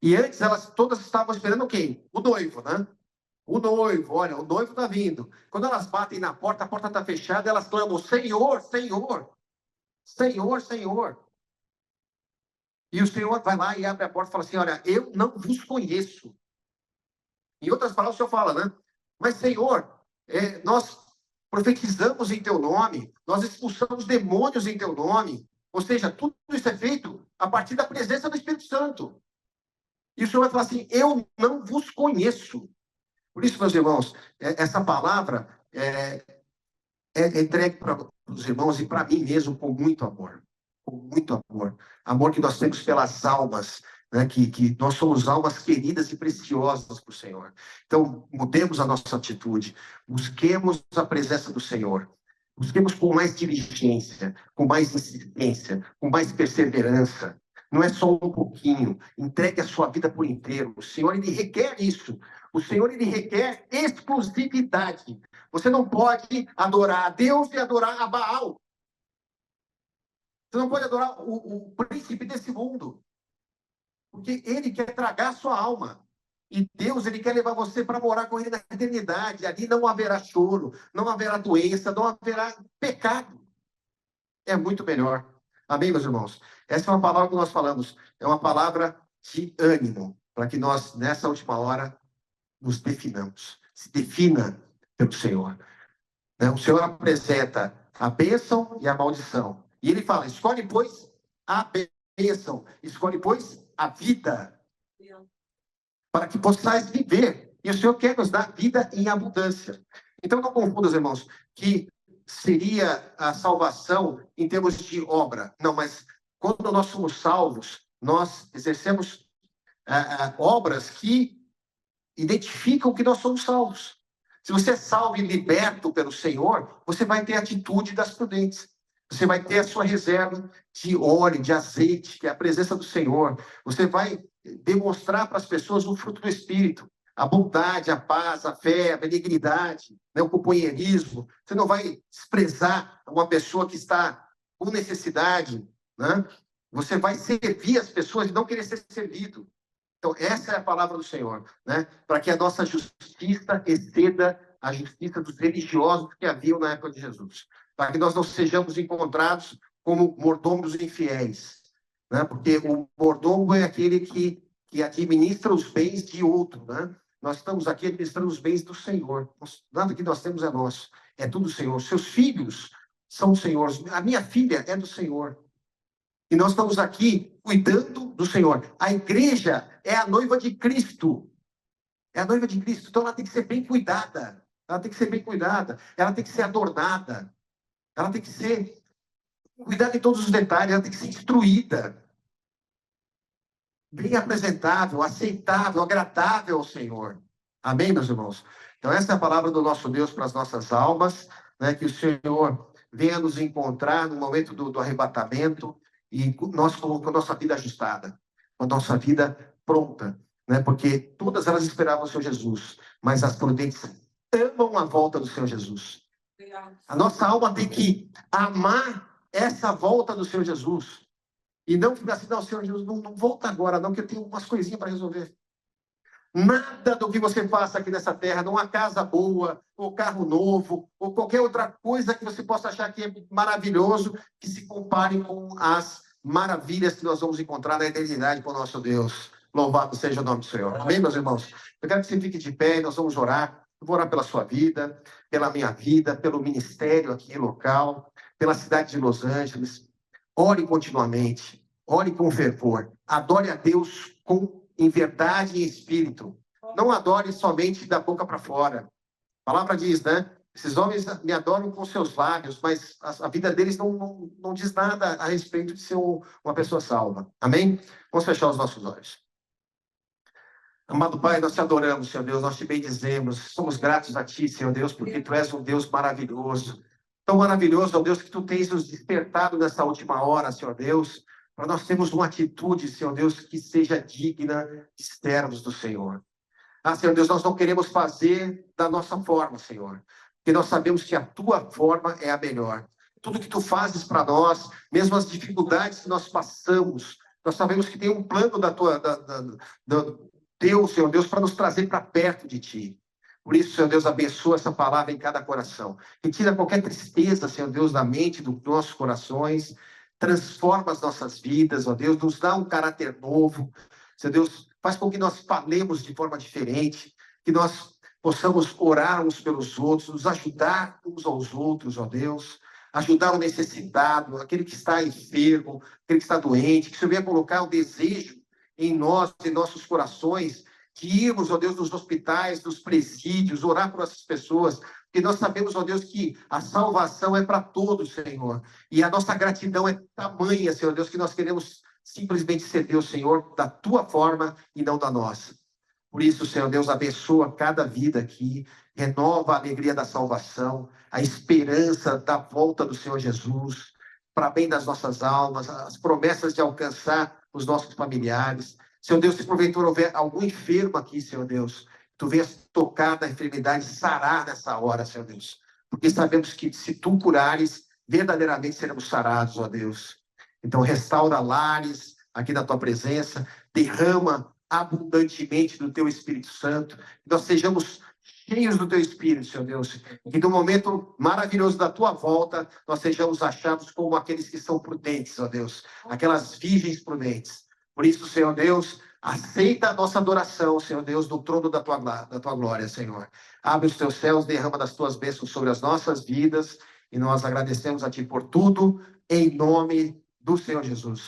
[SPEAKER 1] E antes elas todas estavam esperando quem? O noivo, né? O noivo, olha, o noivo está vindo. Quando elas batem na porta, a porta está fechada, elas clamam, Senhor, Senhor, Senhor, Senhor. E o Senhor vai lá e abre a porta e fala assim, olha, eu não vos conheço. Em outras palavras, o Senhor fala, né? Mas, Senhor, nós profetizamos em teu nome, nós expulsamos demônios em teu nome. Ou seja, tudo isso é feito a partir da presença do Espírito Santo. E o Senhor vai falar assim, eu não vos conheço. Por isso, meus irmãos, essa palavra é entregue para os irmãos e para mim mesmo com muito amor. Com muito amor. Amor que nós temos pelas almas, né? Que nós somos almas queridas e preciosas para o Senhor. Então, mudemos a nossa atitude. Busquemos a presença do Senhor. Busquemos com mais diligência, com mais insistência, com mais perseverança. Não é só um pouquinho. Entregue a sua vida por inteiro. O Senhor, Ele requer isso. O Senhor, Ele requer exclusividade. Você não pode adorar a Deus e adorar a Baal. Você não pode adorar o príncipe desse mundo. Porque ele quer tragar a sua alma. E Deus, Ele quer levar você para morar com Ele na eternidade. Ali não haverá choro, não haverá doença, não haverá pecado. É muito melhor. Amém, meus irmãos? Essa é uma palavra que nós falamos. É uma palavra de ânimo, para que nós, nessa última hora, nos definamos. Se defina pelo Senhor. O Senhor apresenta a bênção e a maldição. E Ele fala, escolhe, pois, a bênção. Escolhe, pois, a vida. Para que possais viver. E o Senhor quer nos dar vida em abundância. Então, não confunda, irmãos, que seria a salvação em termos de obra. Não, mas quando nós somos salvos, nós exercemos obras que identificam que nós somos salvos. Se você é salvo e liberto pelo Senhor, você vai ter a atitude das prudentes. Você vai ter a sua reserva de óleo, de azeite, que é a presença do Senhor. Você vai demonstrar para as pessoas o fruto do Espírito. A bondade, a paz, a fé, a benignidade, o companheirismo. Você não vai desprezar uma pessoa que está com necessidade. Né? Você vai servir as pessoas e não querer ser servido. Então, essa é a palavra do Senhor, né? Para que a nossa justiça exceda a justiça dos religiosos que haviam na época de Jesus. Para que nós não sejamos encontrados como mordomos infiéis, né? Porque o mordomo é aquele que administra os bens de outro, né? Nós estamos aqui administrando os bens do Senhor. Nada que nós temos é nosso, é tudo do Senhor. Seus filhos são do Senhor. A minha filha é do Senhor. E nós estamos aqui cuidando do Senhor. A igreja é a noiva de Cristo. É a noiva de Cristo. Então ela tem que ser bem cuidada. Ela tem que ser bem cuidada. Ela tem que ser adornada. Ela tem que ser cuidada em todos os detalhes. Ela tem que ser instruída. Bem apresentável, aceitável, agradável ao Senhor. Amém, meus irmãos? Então essa é a palavra do nosso Deus para as nossas almas. Né? Que o Senhor venha nos encontrar no momento do arrebatamento. E nós com a nossa vida ajustada, com a nossa vida pronta, né? Porque todas elas esperavam o Senhor Jesus, mas as prudentes amam a volta do Senhor Jesus. A nossa alma tem que amar essa volta do Senhor Jesus. E não ficar assim, não, Senhor Jesus, não volta agora não, que eu tenho umas coisinhas para resolver. Nada do que você faça aqui nessa terra, não há casa boa, ou carro novo, ou qualquer outra coisa que você possa achar que é maravilhoso, que se compare com as maravilhas que nós vamos encontrar na eternidade com o nosso Deus. Louvado seja o nome do Senhor. Amém, meus irmãos? Eu quero que você fique de pé e nós vamos orar. Eu vou orar pela sua vida, pela minha vida, pelo ministério aqui local, pela cidade de Los Angeles. Ore continuamente, ore com fervor, adore a Deus em verdade e em espírito. Não adore somente da boca para fora. A palavra diz, né? Esses homens me adoram com seus lábios, mas a vida deles não diz nada a respeito de ser uma pessoa salva. Amém? Vamos fechar os nossos olhos. Amado Pai, nós te adoramos, Senhor Deus, nós te bendizemos, somos gratos a Ti, Senhor Deus, porque Tu és um Deus maravilhoso. Tão maravilhoso, ó Deus, que Tu tens nos despertado nessa última hora, Senhor Deus, para nós termos uma atitude, Senhor Deus, que seja digna de servos do Senhor. Senhor Deus, nós não queremos fazer da nossa forma, Senhor, porque nós sabemos que a Tua forma é a melhor. Tudo que Tu fazes para nós, mesmo as dificuldades que nós passamos, nós sabemos que tem um plano Deus, Senhor Deus, para nos trazer para perto de Ti. Por isso, Senhor Deus, abençoa essa palavra em cada coração. Retira qualquer tristeza, Senhor Deus, da mente, dos nossos corações. Transforma as nossas vidas, ó Deus, nos dá um caráter novo. Senhor Deus, faz com que nós falemos de forma diferente, que nós possamos orar uns pelos outros, nos ajudar uns aos outros, ó Deus, ajudar o necessitado, aquele que está enfermo, aquele que está doente, que o Senhor venha colocar o desejo em nós, em nossos corações, de irmos, ó Deus, nos hospitais, nos presídios, orar por essas pessoas, porque nós sabemos, ó Deus, que a salvação é para todos, Senhor. E a nossa gratidão é tamanha, Senhor Deus, que nós queremos simplesmente ser Deus, Senhor, da Tua forma e não da nossa. Por isso, Senhor Deus, abençoa cada vida aqui, renova a alegria da salvação, a esperança da volta do Senhor Jesus, para bem das nossas almas, as promessas de alcançar os nossos familiares. Senhor Deus, se porventura houver algum enfermo aqui, Senhor Deus, tu venhas tocar na enfermidade, sarar nessa hora, Senhor Deus. Porque sabemos que se tu curares, verdadeiramente seremos sarados, ó Deus. Então, restaura lares aqui na tua presença, derrama abundantemente do teu Espírito Santo, que nós sejamos cheios do teu Espírito, Senhor Deus, e que no momento maravilhoso da tua volta, nós sejamos achados como aqueles que são prudentes, ó Deus, aquelas virgens prudentes. Por isso, Senhor Deus, aceita a nossa adoração, Senhor Deus, no trono da tua glória, Senhor. Abre os teus céus, derrama das tuas bênçãos sobre as nossas vidas, e nós agradecemos a ti por tudo, em nome do Senhor Jesus.